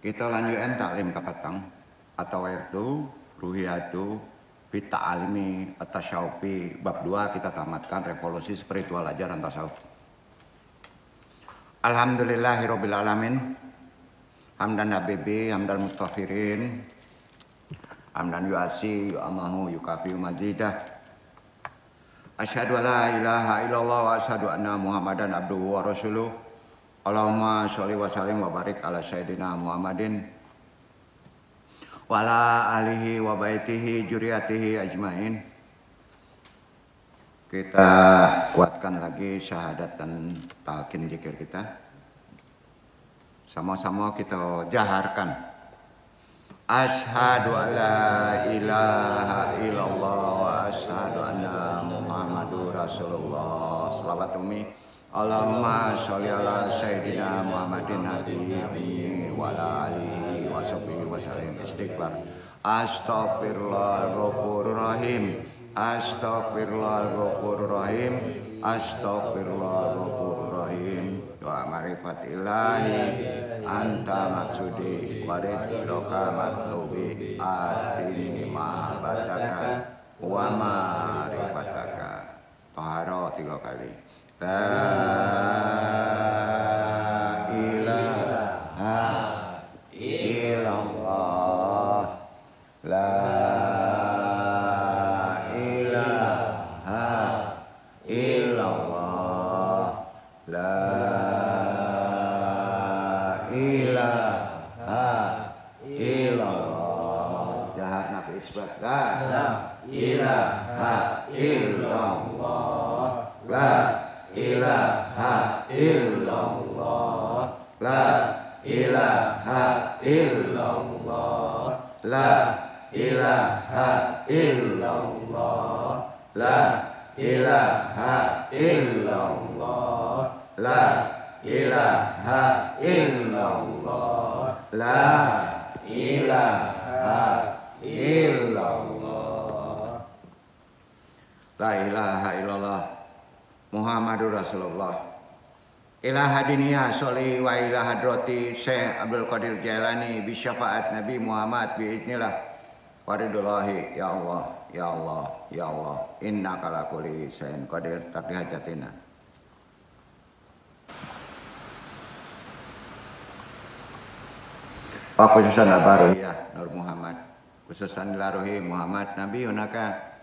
Kita lanjutkan taklim kapatang atau itu ruhiyatu bita alimi at-tasyawufi bab 2 kita tamatkan revolusi spiritual ajaran tasawuf. Alhamdulillahirabbil alamin. Hamdan habibi, hamdan mustaghfirin. Hamdan yuasi, yu'amahu, yukafi, mazidah. Asyhadu an la ilaha illallah wa asyhadu anna Muhammadan abduhu wa rasuluh. Allahumma sholli wa sallim wa barik ala sayyidina Muhammadin wa ala alihi wa baitihi juriyatihi ajmain. Kita kuatkan lagi syahadat dan talqin zikir kita. Sama-sama kita jaharkan. Asyhadu an la ilaha illallah wa asyhadu anna Muhammadur Rasulullah. Shalawat umi. Allahumma sholli ala sayyidina Muhammadin nabiyyi wa ala alihi wa sahbihi wa sallim. Istighfar. Astaghfirullahaladzim. Astaghfirullahaladzim. Astaghfirullahaladzim. Wa marifatillahi anta maksudi wariddoka matlubi atini mahabbataka wa marifataka. Tahara 3 kali. La ilaha illallah. La ilaha illallah. La ilaha illallah. Jahat nabi isbat. La ilaha illallah. La ilaha illallah. La ilaha illallah. La ilaha illallah. La ilaha illallah. La ilaha illallah. La ilaha illallah. La ilaha illallah Muhammadur Rasulullah. Ila hadiniya sholli wa ila hadrati Syekh Abdul Qadir Jailani bi syafaat Nabi Muhammad bi idznillah waridullahi. Ya Allah, ya Allah, ya Allah, innaka ala kulli syai'in qadir. Taqdi hajatina. Wa khususan al-baruhiyah Nur Muhammad, khususan ilaruhi Muhammad Nabi Yunaka.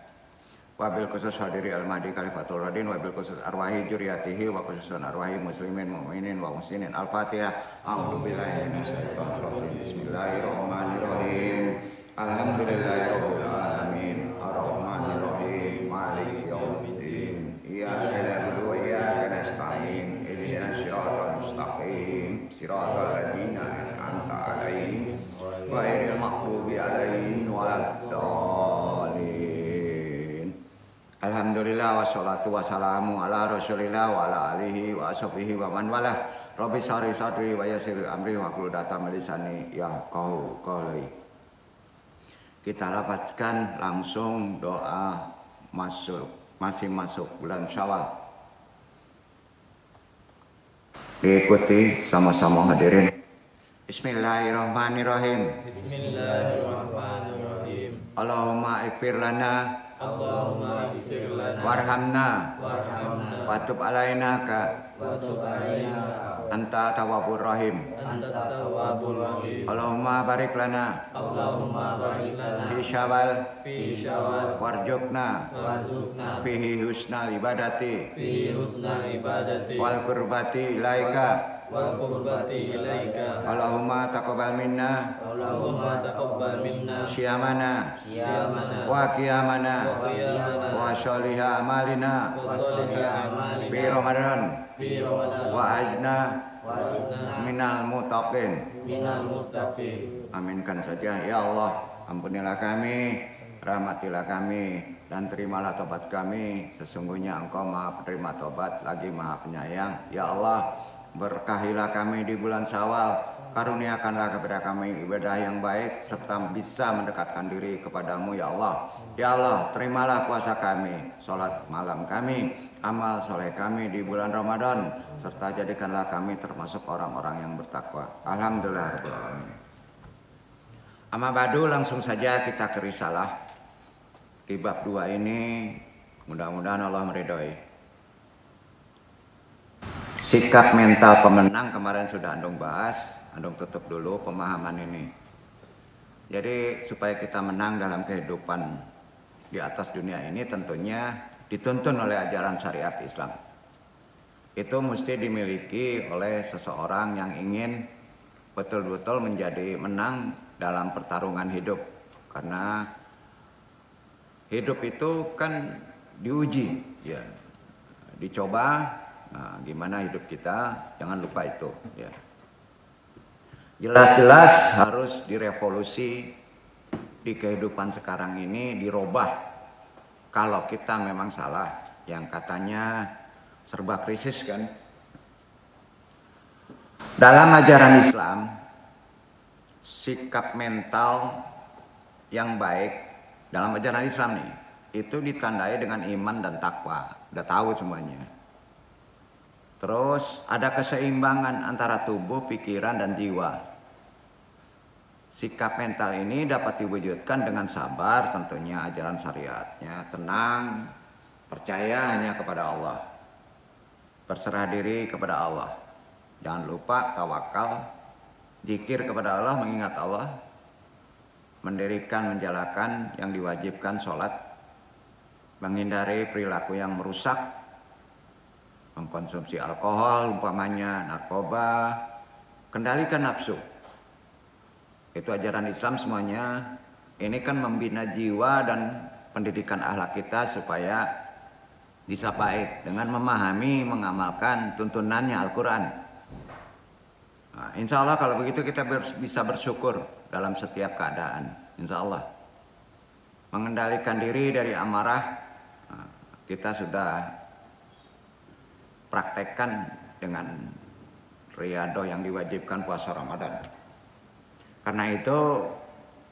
Wabil khusus hadiri al-mahdi khalifatul radin, wabil khusus arwahi juriyatihi, wa khususun arwahi muslimin mu'minin wa muslimin. Al-Fatihah. A'udzubillahi minasyaitonir rajim. Bismillahirrahmanirrahim. Alhamdulillahirabbil alamin. Arrahmanirrahim. Maliki yaumiddin. Iyyaka na'budu wa iyyaka nasta'in. Ihdinas siratal mustaqim. Siratal ladzina an'amta 'alaihim ghairil maghdubi 'alaihim waladdallin. Alhamdulillah wassalatu wassalamu ala rasulillah wa ala alihi wa ashabihi wa man walah. Rabbi shrah sadri wa yassir amri wa hlul 'uqdatam min lisani yafqahu qawli. Kita lapatkan langsung doa masih masuk bulan Syawal. Diikuti sama-sama hadirin. Bismillahirrahmanirrahim. Bismillahirrahmanirrahim. Allahumma ighfir lana Allahumma ighfir lana warhamna wa tub alaina ka anta tawwabur rahim. anta tawwabur rahim. Allahumma barik lana Allahumma barik lana fi syawal fi syawal warzuqna warzuqna fihi husnal ibadati fi husnal ibadati wal qurbati ilaika. wal qurbati ilaika. Allahumma taqabbal minna Allahumma taqabbal minna syiyamana syiyamana wa qiyamana wa qiyamana wa sholiha amalina wa salihah amalina fi Ramadan fi Ramadan wa ajna wa izna minal muttaqin. minal muttaqin. Aminkan saja ya Allah. Ampunilah kami, rahmatilah kami, dan terimalah tobat kami. Sesungguhnya Engkau Maha Penerima Tobat lagi Maha Penyayang. Ya Allah, berkahilah kami di bulan Syawal. Karuniakanlah kepada kami ibadah yang baik serta bisa mendekatkan diri kepadamu ya Allah. Ya Allah, terimalah puasa kami, sholat malam kami, amal soleh kami di bulan Ramadan, serta jadikanlah kami termasuk orang-orang yang bertakwa. Alhamdulillah rabbil alamin. Amma badu, langsung saja kita ke risalah. Di bab 2 ini mudah-mudahan Allah meridhoi. Sikap mental pemenang kemarin sudah Andung bahas, Andung tutup dulu pemahaman ini. Jadi supaya kita menang dalam kehidupan di atas dunia ini tentunya dituntun oleh ajaran syariat Islam. Itu mesti dimiliki oleh seseorang yang ingin betul-betul menjadi menang dalam pertarungan hidup. Karena hidup itu kan diuji, ya, dicoba. Nah, gimana hidup kita? Jangan lupa itu. Ya. Jelas-jelas harus direvolusi di kehidupan sekarang ini, dirubah. Kalau kita memang salah, yang katanya serba krisis kan. Dalam ajaran Islam, sikap mental yang baik dalam ajaran Islam nih, itu ditandai dengan iman dan takwa. Udah tahu semuanya. Terus ada keseimbangan antara tubuh, pikiran, dan jiwa. Sikap mental ini dapat diwujudkan dengan sabar, tentunya ajaran syariatnya. Tenang, percaya hanya kepada Allah. Berserah diri kepada Allah. Jangan lupa tawakal, zikir kepada Allah, mengingat Allah. Mendirikan, menjalankan yang diwajibkan, sholat. Menghindari perilaku yang merusak. Mengkonsumsi alkohol, umpamanya narkoba, kendalikan nafsu. Itu ajaran Islam semuanya. Ini kan membina jiwa dan pendidikan akhlak kita supaya bisa baik dengan memahami, mengamalkan tuntunannya Al-Quran. Nah, insya Allah kalau begitu kita bisa bersyukur dalam setiap keadaan. Insya Allah. Mengendalikan diri dari amarah, nah, kita sudah praktekkan dengan riyadhah yang diwajibkan puasa Ramadan. Karena itu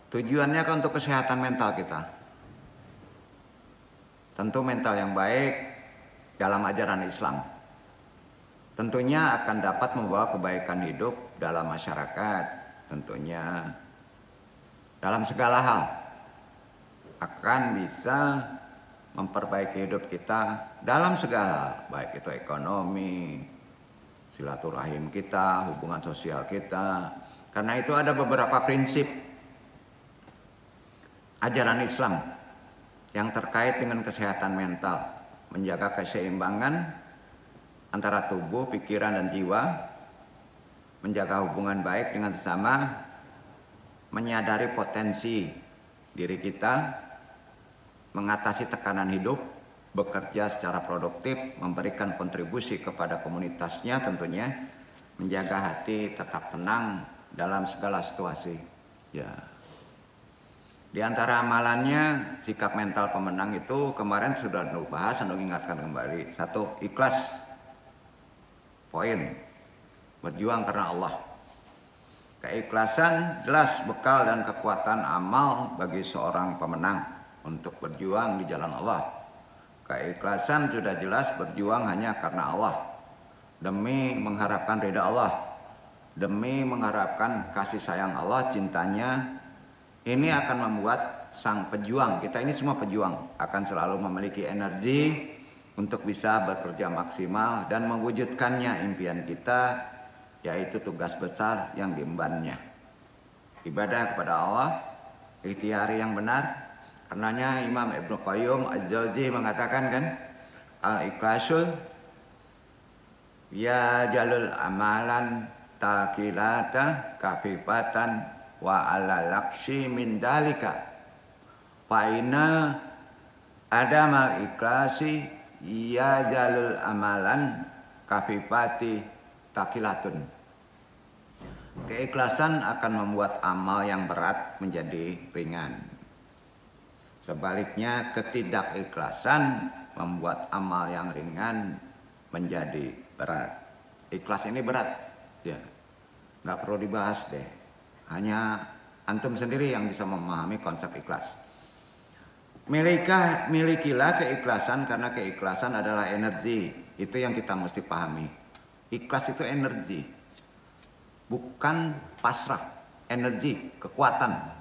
tujuannya kan untuk kesehatan mental kita. Tentu mental yang baik dalam ajaran Islam tentunya akan dapat membawa kebaikan hidup dalam masyarakat. Tentunya dalam segala hal akan bisa memperbaiki hidup kita dalam segala, baik itu ekonomi, silaturahim kita, hubungan sosial kita. Karena itu ada beberapa prinsip ajaran Islam yang terkait dengan kesehatan mental, menjaga keseimbangan antara tubuh, pikiran, dan jiwa, menjaga hubungan baik dengan sesama, menyadari potensi diri kita, mengatasi tekanan hidup, bekerja secara produktif, memberikan kontribusi kepada komunitasnya tentunya, menjaga hati tetap tenang dalam segala situasi. Ya. Di antara amalannya, sikap mental pemenang itu kemarin sudah dibahas, Anda ingatkan kembali. 1, ikhlas. Poin. Berjuang karena Allah. Keikhlasan jelas bekal dan kekuatan amal bagi seorang pemenang untuk berjuang di jalan Allah. Keikhlasan sudah jelas berjuang hanya karena Allah, demi mengharapkan ridha Allah, demi mengharapkan kasih sayang Allah, cintanya. Ini akan membuat sang pejuang, kita ini semua pejuang, akan selalu memiliki energi untuk bisa bekerja maksimal dan mewujudkannya impian kita, yaitu tugas besar yang diembannya. Ibadah kepada Allah, ikhtiari yang benar. Karenanya Imam Ibnu Qayyim Az-Jauzi mengatakan kan, al-ikhlasul ya jalul amalan takilata kafifatan wa ala laksi min dalika fa inna adamal ikhlasi ya jalul amalan kafifati takilatun. Keikhlasan akan membuat amal yang berat menjadi ringan. Sebaliknya ketidakikhlasan membuat amal yang ringan menjadi berat. Ikhlas ini berat, ya, nggak perlu dibahas deh. Hanya antum sendiri yang bisa memahami konsep ikhlas. Milikilah keikhlasan karena keikhlasan adalah energi. Itu yang kita mesti pahami. Ikhlas itu energi, bukan pasrah. Energi, kekuatan.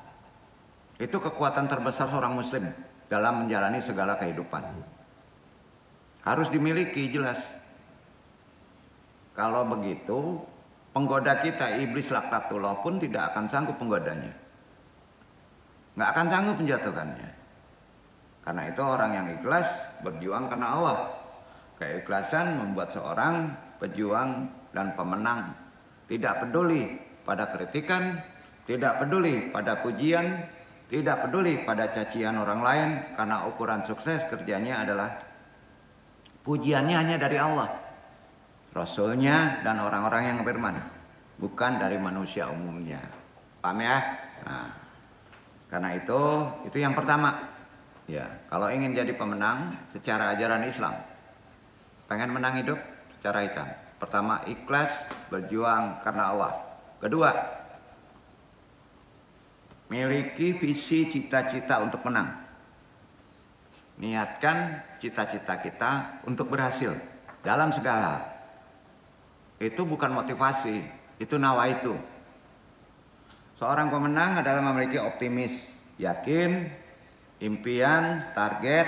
Itu kekuatan terbesar seorang muslim dalam menjalani segala kehidupan. Harus dimiliki, jelas. Kalau begitu, penggoda kita, iblis laknatullah pun tidak akan sanggup menggodanya. Nggak akan sanggup menjatuhkannya. Karena itu orang yang ikhlas berjuang karena Allah. Keikhlasan membuat seorang pejuang dan pemenang. Tidak peduli pada kritikan, tidak peduli pada pujian, tidak peduli pada cacian orang lain. Karena ukuran sukses kerjanya adalah pujiannya hanya dari Allah, Rasulnya, dan orang-orang yang beriman, bukan dari manusia umumnya. Paham ya? Nah, karena itu yang pertama. Ya, kalau ingin jadi pemenang secara ajaran Islam, pengen menang hidup secara hitam. Pertama, ikhlas berjuang karena Allah. Kedua, miliki visi cita-cita untuk menang. Niatkan cita-cita kita untuk berhasil dalam segala hal. Itu bukan motivasi, itu nawaitu. Seorang pemenang adalah memiliki optimis, yakin, impian, target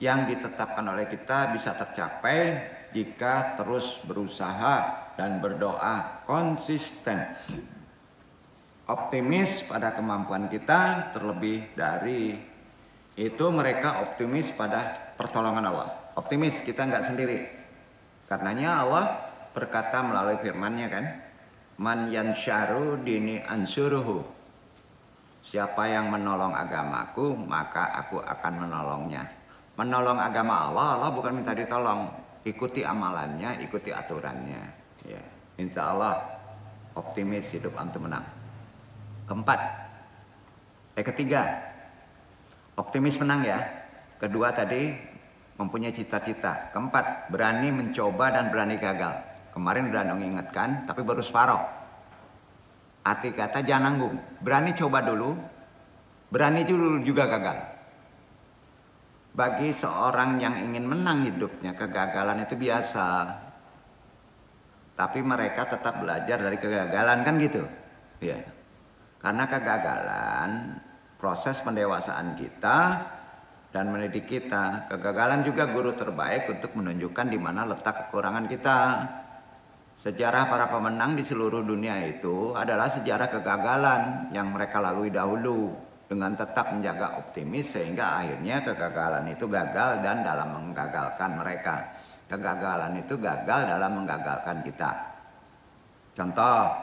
yang ditetapkan oleh kita bisa tercapai jika terus berusaha dan berdoa konsisten. Optimis pada kemampuan kita, terlebih dari itu mereka optimis pada pertolongan Allah. Optimis kita nggak sendiri. Karenanya Allah berkata melalui firman-Nya kan, man yansyaru dini ansuruhu. Siapa yang menolong agamaku, maka aku akan menolongnya. Menolong agama Allah, Allah bukan minta ditolong. Ikuti amalannya, ikuti aturannya. Ya, insya Allah optimis hidup antum menang. Ketiga, optimis menang ya. Kedua tadi mempunyai cita-cita. Keempat, berani mencoba dan berani gagal. Kemarin udah mengingatkan, tapi baru separoh. Arti kata jangan nanggung, berani coba dulu, berani dulu juga gagal. Bagi seorang yang ingin menang hidupnya, kegagalan itu biasa. Tapi mereka tetap belajar dari kegagalan, kan gitu. Ya. Karena kegagalan, proses pendewasaan kita dan mendidik kita. Kegagalan juga guru terbaik untuk menunjukkan di mana letak kekurangan kita. Sejarah para pemenang di seluruh dunia itu adalah sejarah kegagalan yang mereka lalui dahulu dengan tetap menjaga optimis sehingga akhirnya kegagalan itu gagal dan dalam menggagalkan mereka. Kegagalan itu gagal dalam menggagalkan kita. Contoh,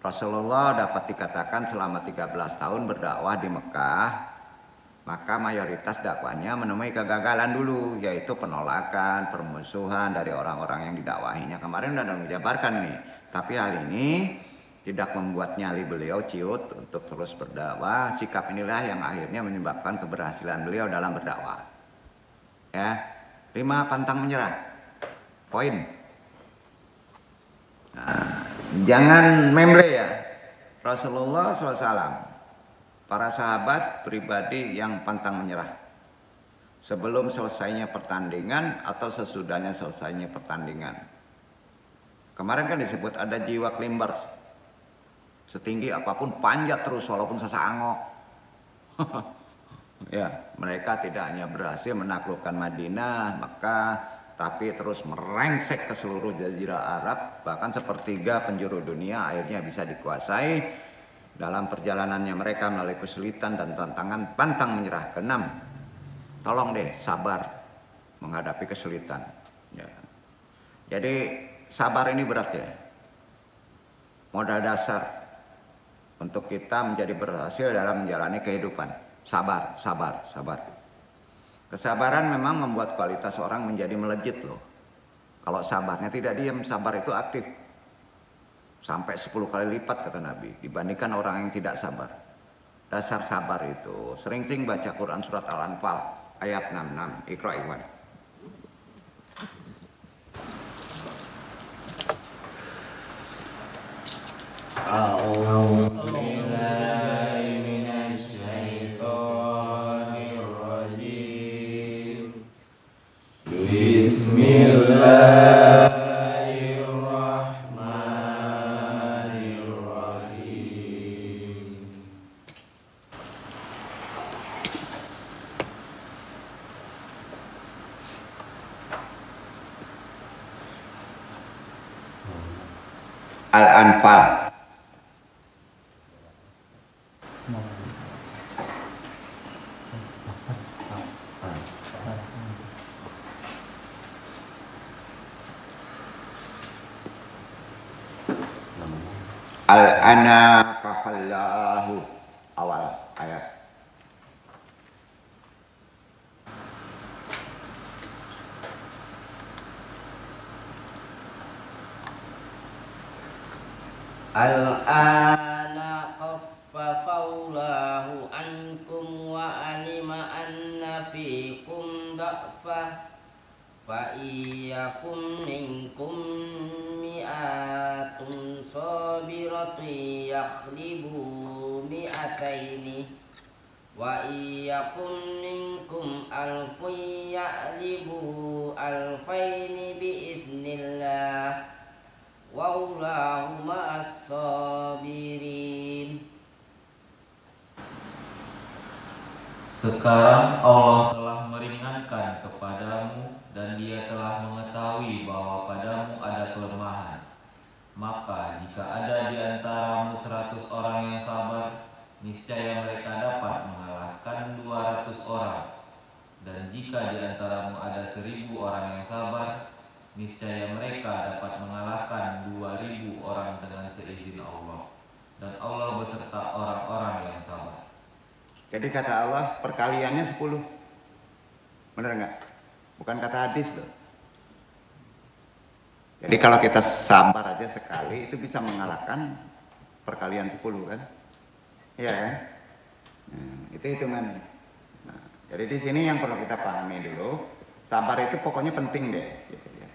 Rasulullah dapat dikatakan selama 13 tahun berdakwah di Mekah, maka mayoritas dakwahnya menemui kegagalan dulu, yaitu penolakan, permusuhan dari orang-orang yang didakwahinya. Kemarin sudah menjabarkan nih, tapi hal ini tidak membuat nyali beliau ciut untuk terus berdakwah. Sikap inilah yang akhirnya menyebabkan keberhasilan beliau dalam berdakwah. Ya, 5 pantang menyerah. Poin. Nah, jangan memble ya. Rasulullah SAW, para sahabat pribadi yang pantang menyerah sebelum selesainya pertandingan atau sesudahnya selesainya pertandingan. Kemarin kan disebut ada jiwa klimbers, setinggi apapun panjat terus walaupun sesaangok. Ya, mereka tidak hanya berhasil menaklukkan Madinah, Mekah, tapi terus merengsek ke seluruh jazirah Arab, bahkan sepertiga penjuru dunia akhirnya bisa dikuasai. Dalam perjalanannya mereka melalui kesulitan dan tantangan, pantang menyerah. Keenam, tolong deh sabar menghadapi kesulitan. Ya. Jadi sabar ini berat ya. Modal dasar untuk kita menjadi berhasil dalam menjalani kehidupan. Sabar, sabar, sabar. Kesabaran memang membuat kualitas orang menjadi melejit loh. Kalau sabarnya tidak diam, sabar itu aktif. Sampai 10 kali lipat kata Nabi dibandingkan orang yang tidak sabar. Dasar sabar itu sering-sering baca Quran surat Al-Anfal ayat 66. Iqra Iwan. A'udzu billahi minasy syaithanir rajim. Bismillah. Al-Anfal. Al-ana fahallahu awal ayat. Al-ana khaffafallahu ankum wa alima anna fikum da'fa fa iyyakum minkum mi'atun sabiratun yakhlibu mi'ataini wa iyyakum minkum alfun ya'libu alfaini biiznillah wallahu ma'as sabirin. Sekarang Allah telah meringankan kepadamu dan Dia telah mengetahui bahwa padamu ada kelemahan. Maka jika ada di antaramu 100 orang yang sabar, niscaya mereka dapat mengalahkan 200 orang. Dan jika di antaramu ada 1000 orang yang sabar, niscaya mereka dapat mengalahkan 2000 orang dengan seizin Allah. Dan Allah beserta orang-orang yang sabar. Jadi kata Allah perkaliannya 10. Benar nggak? Bukan kata hadis loh. Jadi kalau kita sabar aja sekali itu bisa mengalahkan perkalian 10 kan? Iya kan? Itu hitungannya. Nah, jadi di sini yang perlu kita pahami dulu, sabar itu pokoknya penting deh. Gitu ya.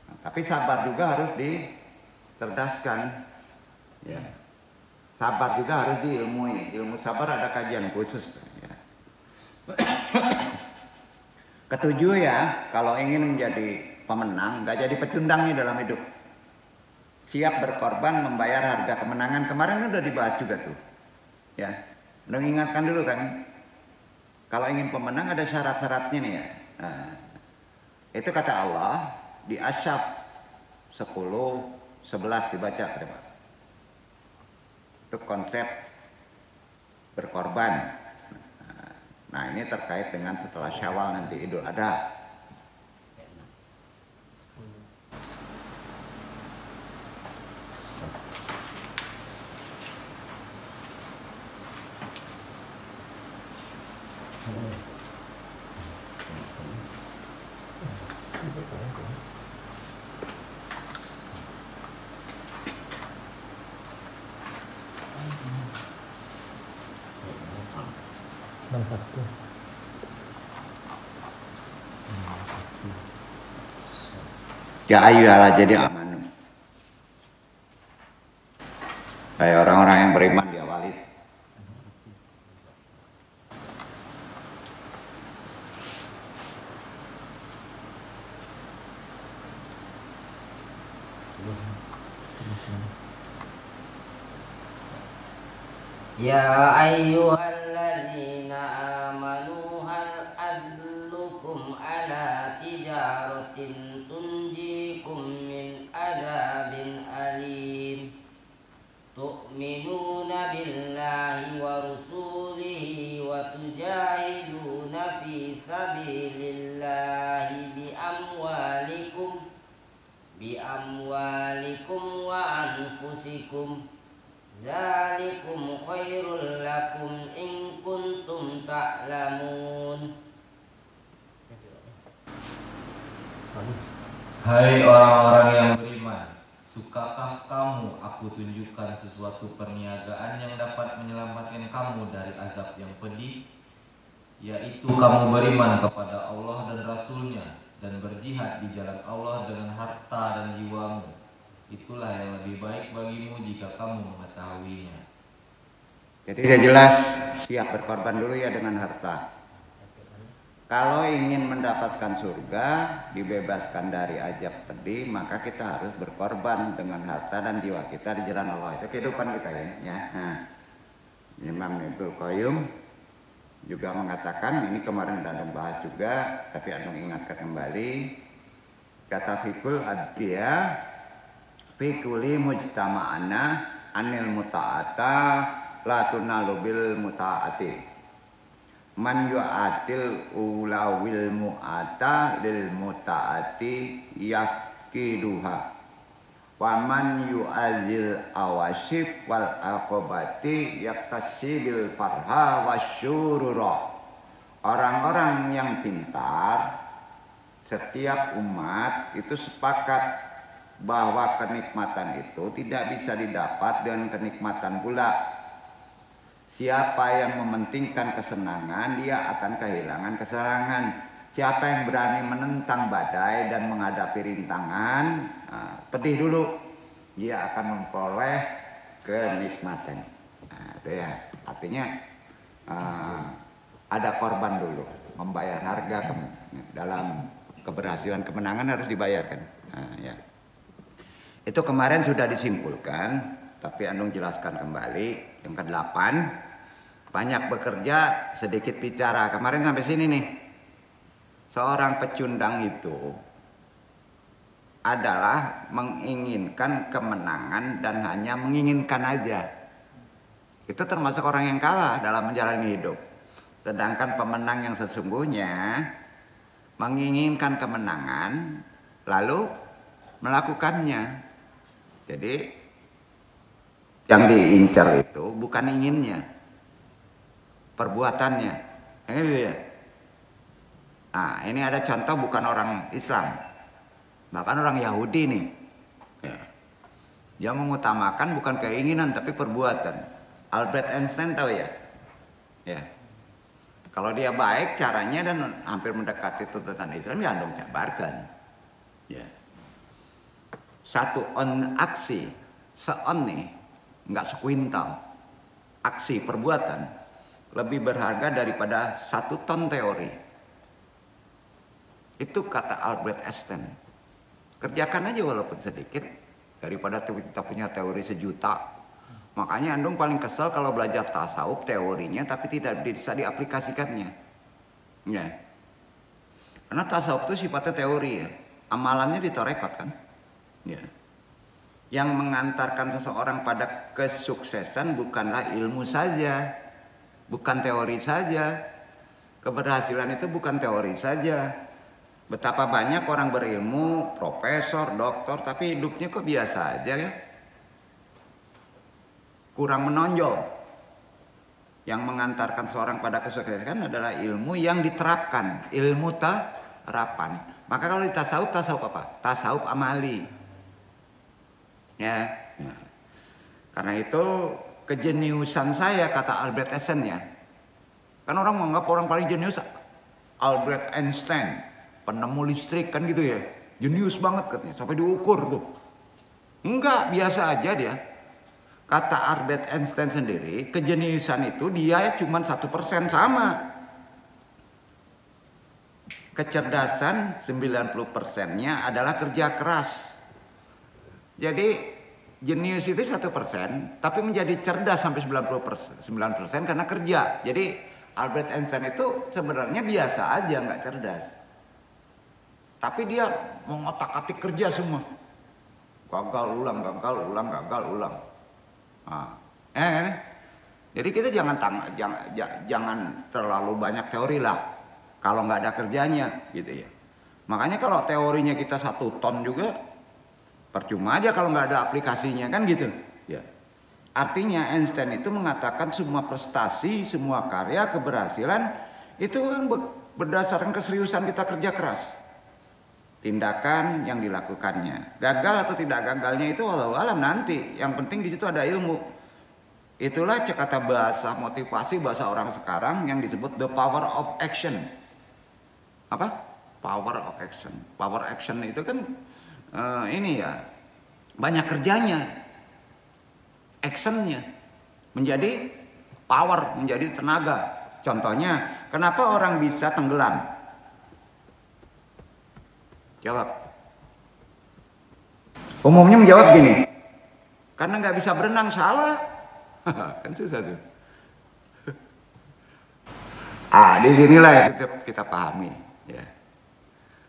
Nah, tapi sabar juga harus dicerdaskan. Ya. Sabar juga harus diilmui. Ilmu sabar ada kajian khusus. Ya. Ketujuh ya, kalau ingin menjadi pemenang, nggak jadi pecundang nih dalam hidup. Siap berkorban membayar harga kemenangan. Kemarin udah dibahas juga tuh. Ya, udah ingatkan dulu kan. Kalau ingin pemenang ada syarat-syaratnya nih ya. Nah, itu kata Allah di Asyab 10:11 dibaca coba. Itu konsep berkorban. Nah ini terkait dengan setelah Syawal nanti Idul Adha. Ya ayolah jadi amanu. Kayak orang-orang yang beriman diawali. Ya ayyuhalladzina amanu hal azlukum ala tijaratin tunjikum min adzabin alim tu'minuna billahi wa rusulihi wa tujahiduna fi sabilillahi bi amwalikum wa anfusikum zalikum khairul lakum in kuntum ta'lamun. Hai orang-orang yang beriman, sukakah kamu aku tunjukkan sesuatu perniagaan yang dapat menyelamatkan kamu dari azab yang pedih? Yaitu kamu beriman kepada Allah dan Rasul-Nya dan berjihad di jalan Allah dengan harta dan jiwamu. Itulah yang lebih baik bagimu jika kamu mengetahuinya. Jadi sudah jelas, siap berkorban dulu ya dengan harta. Kalau ingin mendapatkan surga, dibebaskan dari azab pedih, maka kita harus berkorban dengan harta dan jiwa kita di jalan Allah. Itu kehidupan kita ya. Nah, Imam Ibnu Qayyim juga mengatakan, ini kemarin sudah bahas juga, tapi Anda ingatkan kembali, kata fikul adqiya fi kulli mujtama'ana anil muta'ata la tunalu bil muta'ati. Man yu'atil ulawil mu'ata lil muta'ati yakiduha. Wa man yu'azil awasif wal aqobati yaktasibil farha wasyurura. Orang-orang yang pintar, setiap umat itu sepakat bahwa kenikmatan itu tidak bisa didapat dengan kenikmatan pula. Siapa yang mementingkan kesenangan, dia akan kehilangan kesenangan. Siapa yang berani menentang badai dan menghadapi rintangan, pedih dulu, dia akan memperoleh kenikmatan. Itu ya, artinya ada korban dulu, membayar harga dalam keberhasilan kemenangan harus dibayarkan. Ya. Itu kemarin sudah disimpulkan, tapi Andung jelaskan kembali. Yang ke-8, banyak bekerja, sedikit bicara. Kemarin sampai sini nih. Seorang pecundang itu adalah menginginkan kemenangan dan hanya menginginkan aja. Itu termasuk orang yang kalah dalam menjalani hidup. Sedangkan pemenang yang sesungguhnya menginginkan kemenangan lalu melakukannya. Jadi yang diincar itu bukan inginnya, perbuatannya. Yang itu ya. Nah, ini ada contoh bukan orang Islam, bahkan orang Yahudi nih. Ya. Dia mengutamakan bukan keinginan tapi perbuatan. Albert Einstein tahu ya? Ya. Kalau dia baik caranya dan hampir mendekati tuntutan Islam, ya dong sabarkan. Ya. Satu on aksi, seon nih, nggak sekuintal. Aksi perbuatan lebih berharga daripada 1 ton teori. Itu kata Albert Einstein. Kerjakan aja walaupun sedikit daripada kita punya teori 1 juta. Makanya Andung paling kesel kalau belajar tasawuf teorinya tapi tidak bisa diaplikasikannya. Ya. Karena tasawuf itu sifatnya teori ya. Amalannya ditorekot kan. Ya. Yang mengantarkan seseorang pada kesuksesan bukanlah ilmu saja, bukan teori saja. Keberhasilan itu bukan teori saja. Betapa banyak orang berilmu, profesor, doktor, tapi hidupnya kok biasa aja ya. Kurang menonjol. Yang mengantarkan seorang pada kesuksesan adalah ilmu yang diterapkan, ilmu terapan. Maka kalau di tasawuf, tasawuf apa? Tasawuf amali. Ya. Karena itu kejeniusan saya, kata Albert Einstein ya. Kan orang menganggap orang paling jenius Albert Einstein, penemu listrik kan gitu ya. Jenius banget katanya, sampai diukur tuh. Enggak, biasa aja dia. Kata Albert Einstein sendiri, kejeniusan itu dia cuma 1% sama. Kecerdasan 90%-nya adalah kerja keras. Jadi jenius itu 1%, tapi menjadi cerdas sampai 99% karena kerja. Jadi Albert Einstein itu sebenarnya biasa aja, nggak cerdas. Tapi dia mengotak-atik kerja semua. Gagal ulang, gagal ulang, gagal ulang. Nah, jadi kita jangan terlalu banyak teori lah. Kalau nggak ada kerjanya, gitu ya. Makanya kalau teorinya kita 1 ton juga, percuma aja kalau nggak ada aplikasinya kan gitu. Ya. Artinya Einstein itu mengatakan semua prestasi, semua karya, keberhasilan itu kan berdasarkan keseriusan kita kerja keras. Tindakan yang dilakukannya. Gagal atau tidak gagalnya itu walau alam nanti. Yang penting di situ ada ilmu. Itulah kata bahasa motivasi bahasa orang sekarang yang disebut the power of action. Apa? Power of action. Power action itu kan ini ya, banyak kerjanya, actionnya menjadi power, menjadi tenaga. Contohnya, kenapa orang bisa tenggelam? Jawab. Umumnya menjawab gini, karena nggak bisa berenang, salah. Kan susah tuh. Di sinilah kita pahami. Ya.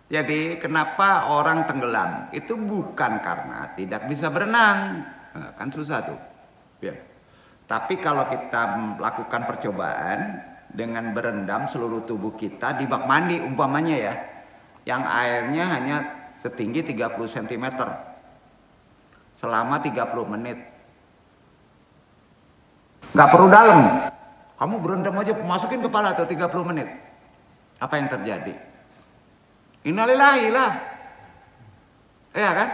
Jadi kenapa orang tenggelam? Itu bukan karena tidak bisa berenang. Nah, kan susah tuh. Ya. Tapi kalau kita melakukan percobaan dengan berendam seluruh tubuh kita di bak mandi umpamanya ya, yang airnya hanya setinggi 30 cm selama 30 menit. Nggak perlu dalam. Kamu berendam aja, masukin kepala tuh 30 menit. Apa yang terjadi? Innalillahi lah. Iya kan?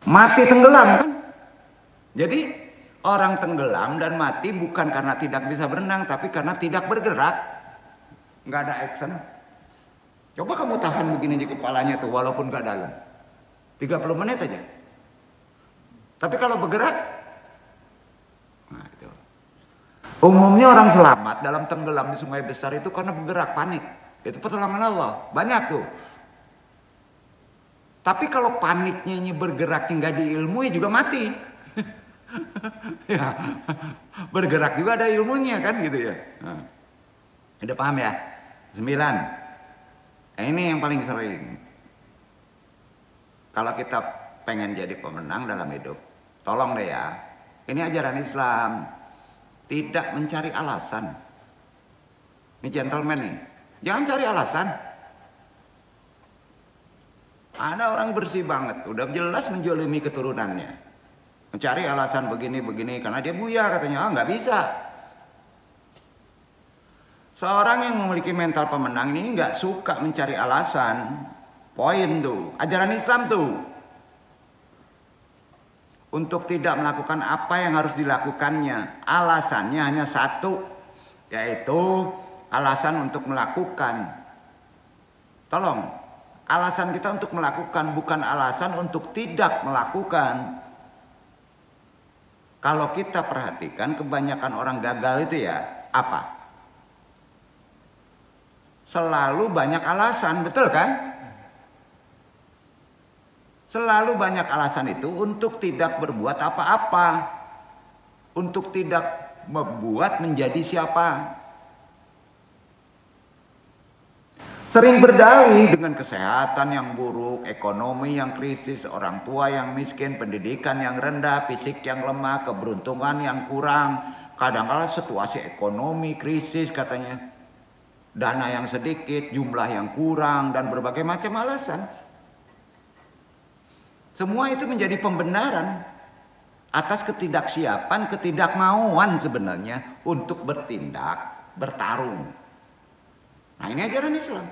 Mati tenggelam kan? Jadi orang tenggelam dan mati bukan karena tidak bisa berenang, tapi karena tidak bergerak. Nggak ada action. Coba kamu tahan begini aja kepalanya tuh walaupun nggak dalam. 30 menit aja. Tapi kalau bergerak, nah itu. Umumnya orang selamat dalam tenggelam di sungai besar itu karena bergerak, panik. Itu pertolongan Allah. Banyak tuh. Tapi kalau paniknya ini bergeraknya nggak diilmui juga mati. Ya, bergerak juga ada ilmunya kan gitu ya. Nah, udah paham ya? 9. Nah, ini yang paling sering. Kalau kita pengen jadi pemenang dalam hidup, tolong deh ya. Ini ajaran Islam. Tidak mencari alasan. Ini gentleman nih. Jangan cari alasan. Ada orang bersih banget, udah jelas menjolimi keturunannya. Mencari alasan begini-begini karena dia buya katanya. Nggak bisa. Seorang yang memiliki mental pemenang ini nggak suka mencari alasan. Poin tuh, ajaran Islam tuh. Untuk tidak melakukan apa yang harus dilakukannya. Alasannya hanya satu, yaitu alasan untuk melakukan. Tolong, alasan kita untuk melakukan bukan alasan untuk tidak melakukan. Kalau kita perhatikan kebanyakan orang gagal itu ya apa? Selalu banyak alasan, betul kan? Selalu banyak alasan itu untuk tidak berbuat apa-apa. Untuk tidak membuat menjadi siapa. Sering berdalih dengan kesehatan yang buruk, ekonomi yang krisis, orang tua yang miskin, pendidikan yang rendah, fisik yang lemah, keberuntungan yang kurang. Kadang-kadang situasi ekonomi krisis katanya. Dana yang sedikit, jumlah yang kurang, dan berbagai macam alasan. Semua itu menjadi pembenaran atas ketidaksiapan, ketidakmauan sebenarnya untuk bertindak, bertarung. Nah ini ajaran Islam.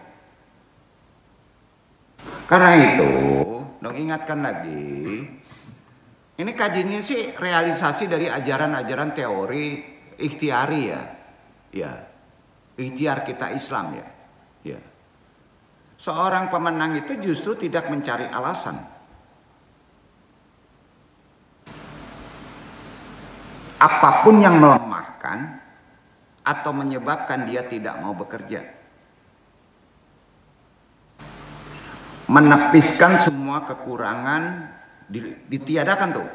Karena itu, dong ingatkan lagi, ini kajiannya sih realisasi dari ajaran-ajaran teori ikhtiari ya. Ya, ikhtiar kita Islam ya. Ya. Seorang pemenang itu justru tidak mencari alasan. Apapun yang melemahkan atau menyebabkan dia tidak mau bekerja. Menepiskan semua kekurangan, ditiadakan tuh.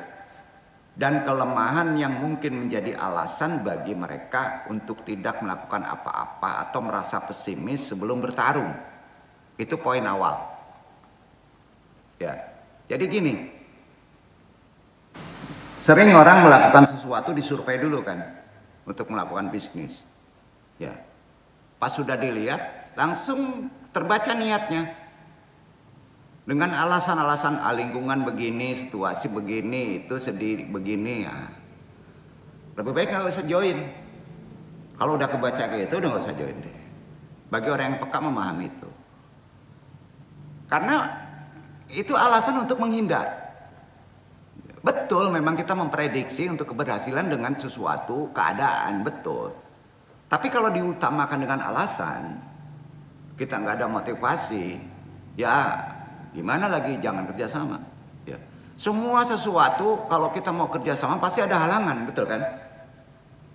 Dan kelemahan yang mungkin menjadi alasan bagi mereka untuk tidak melakukan apa-apa atau merasa pesimis sebelum bertarung. Itu poin awal. Ya. Jadi gini. Sering orang melakukan sesuatu disurvei dulu kan untuk melakukan bisnis. Ya. Pas sudah dilihat langsung terbaca niatnya. Dengan alasan-alasan lingkungan begini, situasi begini, itu sedih begini ya. Lebih baik nggak usah join. Kalau udah kebaca kayak itu udah nggak usah join deh. Bagi orang yang peka memahami itu. Karena itu alasan untuk menghindar. Betul, memang kita memprediksi untuk keberhasilan dengan sesuatu keadaan, betul. Tapi kalau diutamakan dengan alasan, kita nggak ada motivasi, ya gimana lagi, jangan kerjasama. Ya. Semua sesuatu kalau kita mau kerjasama pasti ada halangan, betul kan?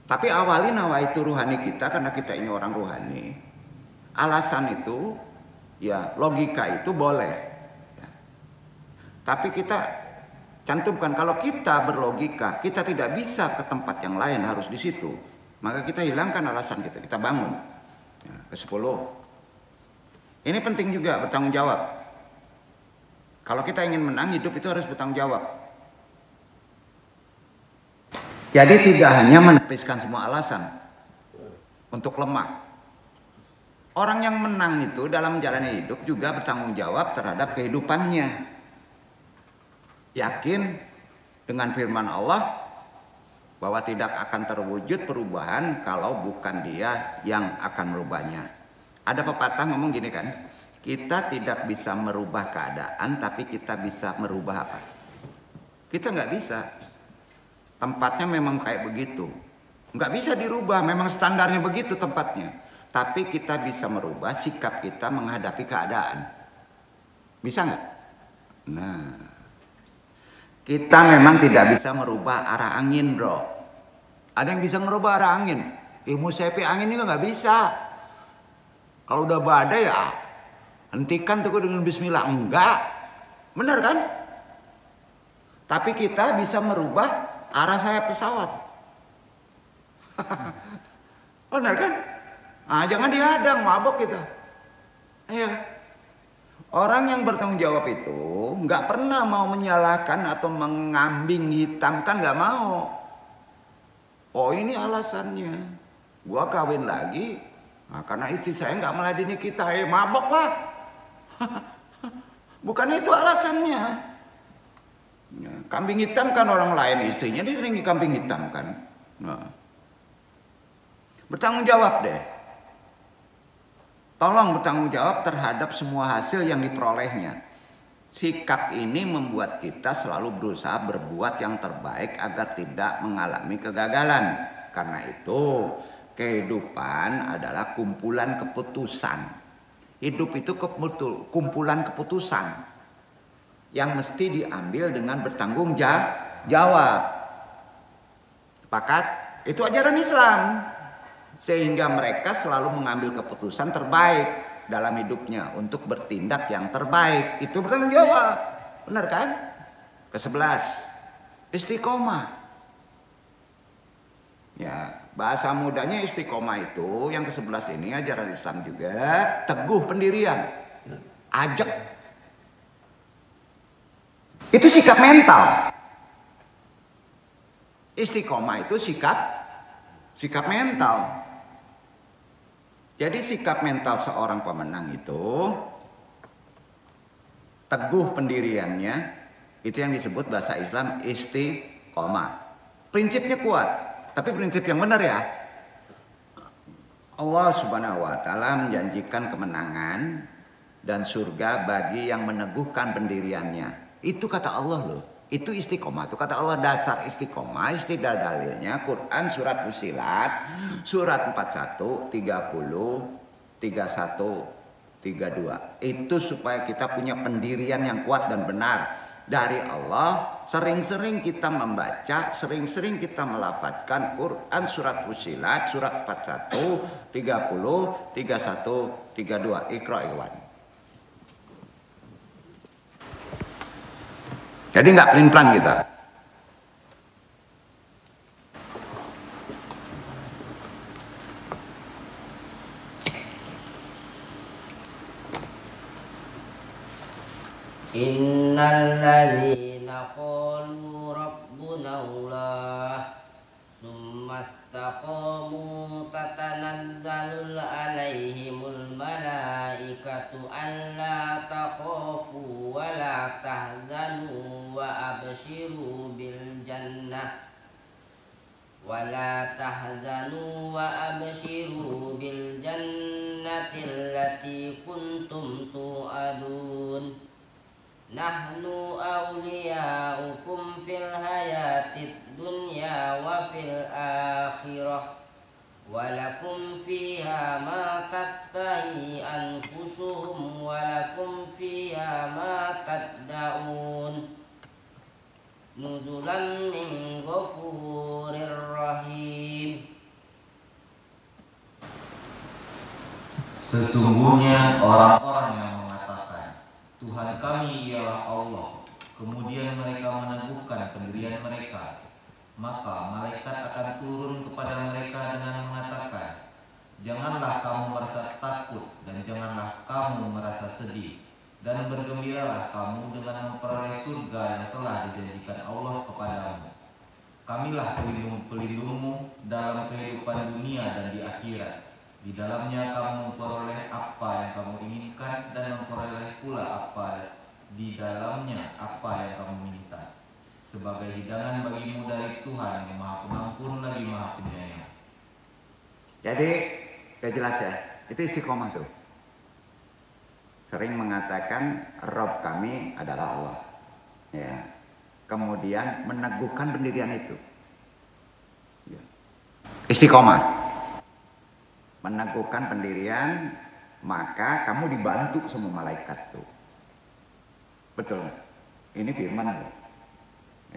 Tapi awali nawaitu ruhani kita, karena kita ini orang ruhani. Alasan itu, ya logika itu boleh. Ya. Tapi kita cantumkan, kalau kita berlogika, kita tidak bisa ke tempat yang lain, harus di situ. Maka kita hilangkan alasan kita bangun. Ya, ke-10. Ini penting juga, bertanggung jawab. Kalau kita ingin menang, hidup itu harus bertanggung jawab. Jadi tidak hanya menepiskan semua alasan untuk lemah. Orang yang menang itu dalam menjalani hidup juga bertanggung jawab terhadap kehidupannya. Yakin dengan firman Allah bahwa tidak akan terwujud perubahan kalau bukan Dia yang akan merubahnya. Ada pepatah ngomong gini kan, kita tidak bisa merubah keadaan, tapi kita bisa merubah apa? Kita nggak bisa. Tempatnya memang kayak begitu. Nggak bisa dirubah, memang standarnya begitu tempatnya. Tapi kita bisa merubah sikap kita menghadapi keadaan. Bisa nggak? Nah, kita memang tidak bisa merubah arah angin, bro. Ada yang bisa merubah arah angin. Ilmu sepi angin juga nggak bisa. Kalau udah badai ya hentikan tuh dengan bismillah. Enggak. Benar kan? Tapi kita bisa merubah arah sayap pesawat. Benar kan? Nah, jangan dihadang, mabok kita. Iya. Orang yang bertanggung jawab itu nggak pernah mau menyalahkan atau mengambing hitamkan, nggak mau. Oh ini alasannya, gua kawin lagi, nah, karena istri saya nggak meladeni kita, mabok lah. Bukan itu alasannya. Ya, kambing hitam kan orang lain, istrinya dia sering dikambing hitamkan. Nah. Bertanggung jawab deh. Tolong bertanggung jawab terhadap semua hasil yang diperolehnya. Sikap ini membuat kita selalu berusaha berbuat yang terbaik agar tidak mengalami kegagalan. Karena itu, kehidupan adalah kumpulan keputusan. Hidup itu kumpulan keputusan yang mesti diambil dengan bertanggung jawab. Sepakat? Itu ajaran Islam. Sehingga mereka selalu mengambil keputusan terbaik dalam hidupnya untuk bertindak yang terbaik. Itu bertanggung jawab. Benar kan? Ke-11, istiqomah. Ya, bahasa mudanya istiqomah itu yang ke-11 ini ajaran Islam juga, teguh pendirian. Ajak. Itu sikap mental. Istiqomah itu sikap mental. Jadi sikap mental seorang pemenang itu teguh pendiriannya, itu yang disebut bahasa Islam istiqomah. Prinsipnya kuat, tapi prinsip yang benar ya. Allah Subhanahu wa taala menjanjikan kemenangan dan surga bagi yang meneguhkan pendiriannya. Itu kata Allah loh. Itu istiqomah, itu kata Allah, dasar istiqomah, dalilnya Quran surat Fussilat surat 41, 30, 31, 32. Itu supaya kita punya pendirian yang kuat dan benar dari Allah. Sering-sering kita membaca, sering-sering kita melafadzkan Quran surat Fussilat surat 41, 30, 31, 32. Iqra ikhwan. Jadi nggak pelin-pelan kita. Innal ladzina qalu rabbuna Allah tsumma istaqamu tatanazzalul alaihimul malaikatu alla takhafu wa la tahzanu wa abshiru bil jannah wala tahzanu wa abshiru bil jannati allati kuntum tu'adun nahnu awliyaukum fil hayatid dunya wa fil akhirah walakum fiha ma tastahi anfusuhum walakum fiha ma tad'un nuzulan min ghafurir rahim. Sesungguhnya orang-orang yang mengatakan Tuhan kami ialah Allah, kemudian mereka meneguhkan pendirian mereka, maka malaikat akan turun kepada mereka dengan mengatakan, janganlah kamu merasa takut dan janganlah kamu merasa sedih, dan bergembiralah kamu dengan memperoleh surga yang telah dijanjikan Allah kepadamu. Kamilah pelindungmu dalam kehidupan dunia dan di akhirat. Di dalamnya kamu memperoleh apa yang kamu inginkan dan memperoleh pula apa di dalamnya apa yang kamu minta, sebagai hidangan bagimu dari Tuhan yang Maha Pengampun lagi Maha Penyayang. Jadi, gak jelas ya, itu istiqomah tuh. Sering mengatakan Rob kami adalah Allah. Ya. Kemudian meneguhkan pendirian itu. Ya. Istiqomah. Meneguhkan pendirian, maka kamu dibantu sama malaikat tuh. Betul. Ini firman loh.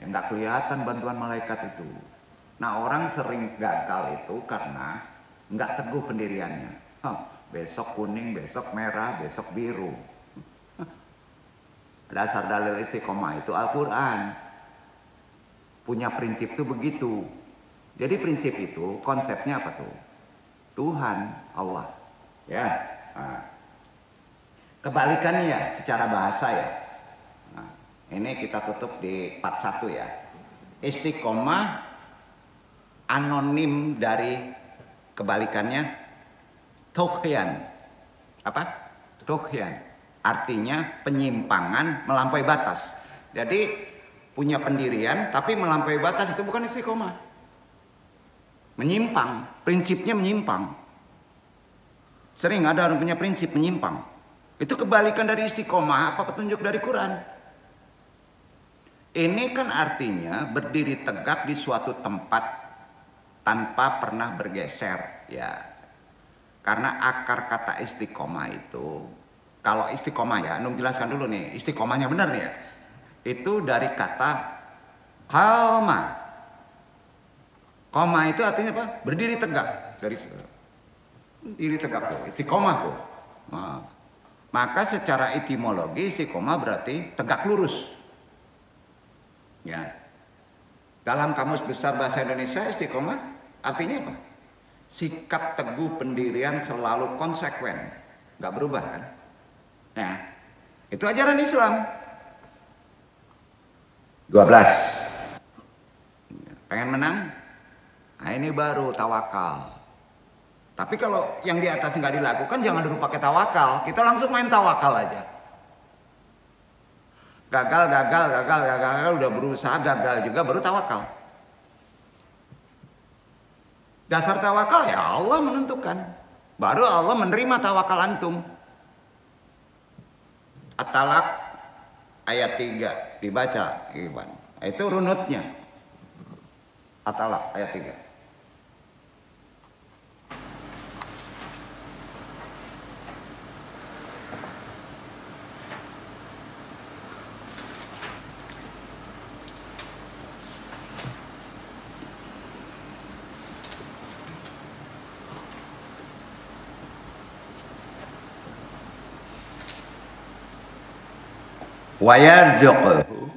Enggak kelihatan bantuan malaikat itu. Nah, orang sering gagal itu karena enggak teguh pendiriannya. Besok kuning, besok merah, besok biru. Dasar dalil istiqomah itu Al-Quran. Punya prinsip itu begitu. Jadi prinsip itu konsepnya apa tuh? Tuhan, Allah. Ya. Nah. Kebalikannya secara bahasa ya. Nah, ini kita tutup di part 1 ya. Istiqomah anonim dari kebalikannya tughyan. Apa? Tughyan. Artinya penyimpangan melampaui batas. Jadi punya pendirian tapi melampaui batas itu bukan istiqomah. Menyimpang, prinsipnya menyimpang. Sering ada orang punya prinsip menyimpang. Itu kebalikan dari istiqomah, apa petunjuk dari Quran. Ini kan artinya berdiri tegak di suatu tempat tanpa pernah bergeser, ya. Karena akar kata istiqomah itu, kalau istiqomah ya, Anum jelaskan dulu nih, istiqomahnya benar nih ya. Itu dari kata qama. Qama itu artinya apa? Berdiri tegak. Berdiri tegak tuh, istiqomah tuh. Nah, maka secara etimologi istiqomah berarti tegak lurus. Ya. Dalam Kamus Besar Bahasa Indonesia istiqomah artinya apa? Sikap teguh pendirian selalu konsekuen, nggak berubah kan? Ya, itu ajaran Islam. 12. Pengen menang? Nah, ini baru tawakal. Tapi kalau yang di atas nggak dilakukan, jangan dulu pakai tawakal. Kita langsung main tawakal aja. Gagal, udah berusaha gagal juga baru tawakal. Dasar tawakal ya Allah menentukan. Baru Allah menerima tawakal antum. At-Talaq ayat 3 dibaca, Iwan. Itu runutnya. At-Talaq ayat 3. Wa yarzuquhu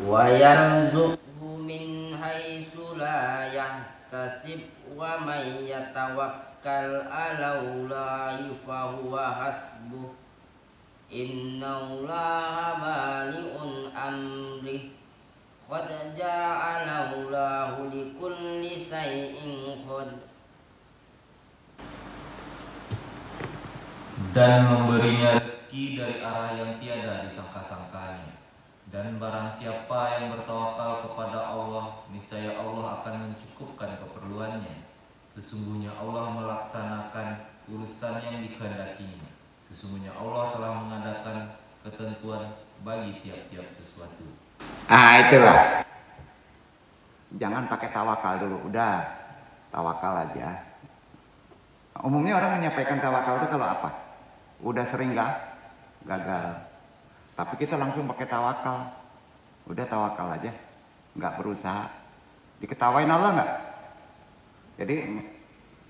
wa yarzuqhu min haitsu la yahtasib wa may yatawakkal 'ala Allahi fa huwa hasbuh innallaha balighun amrih qad ja'ala Allahu likulli shay'in qad. Dan memberinya rezeki dari arah yang tiada disangka-sangkanya. Dan barang siapa yang bertawakal kepada Allah, niscaya Allah akan mencukupkan keperluannya. Sesungguhnya Allah melaksanakan urusan yang dikehendakinya. Sesungguhnya Allah telah mengadakan ketentuan bagi tiap-tiap sesuatu. Ah, itulah. Jangan pakai tawakal dulu, udah tawakal aja. Umumnya orang menyampaikan tawakal itu kalau apa? Udah sering gagal. Tapi kita langsung pakai tawakal. Udah tawakal aja, nggak berusaha. Diketawain Allah nggak? Jadi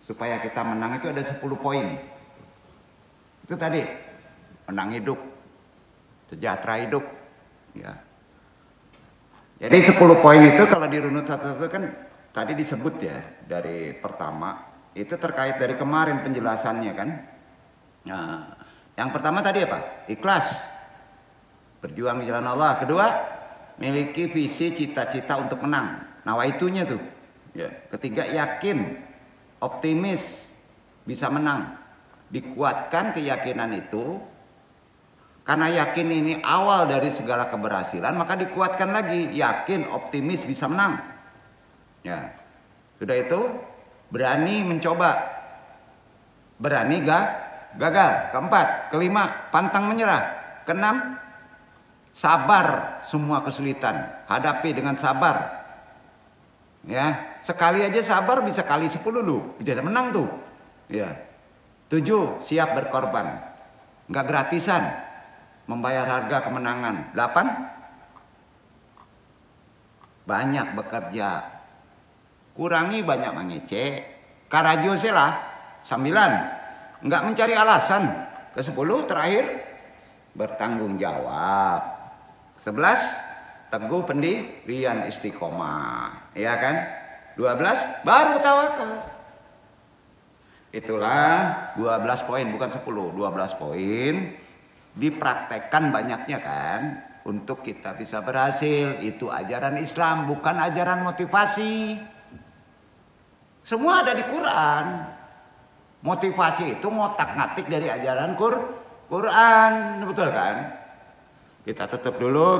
supaya kita menang itu ada 10 poin. Itu tadi, menang hidup, sejahtera hidup. Ya. Jadi 10 poin itu kalau dirunut satu-satu kan tadi disebut ya, dari pertama itu terkait dari kemarin penjelasannya kan. Nah, yang pertama tadi apa? Ikhlas, berjuang di jalan Allah. Kedua, miliki visi cita-cita untuk menang. Nawaitunya tuh. Ya. Ketiga, yakin, optimis, bisa menang. Dikuatkan keyakinan itu. Karena yakin ini awal dari segala keberhasilan, maka dikuatkan lagi, yakin, optimis, bisa menang. Ya. Sudah itu, berani mencoba. Berani gagal. Keempat, kelima, pantang menyerah. Keenam, sabar semua kesulitan, hadapi dengan sabar. Ya, sekali aja sabar bisa kali 10 lu, bisa menang tuh. Ya. 7, siap berkorban. Enggak gratisan. Membayar harga kemenangan. 8, banyak bekerja. Kurangi banyak mengecek. Karajose lah. 9, enggak mencari alasan. Ke 10 terakhir, bertanggung jawab. 11, teguh pendirian istiqomah. Ya kan? 12, baru tawakal. Itulah 12 poin, bukan 10, 12 poin. Dipraktekkan banyaknya kan, untuk kita bisa berhasil. Itu ajaran Islam, bukan ajaran motivasi. Semua ada di Quran. Motivasi itu ngotak-ngatik dari ajaran Quran, betul kan? Kita tutup dulu.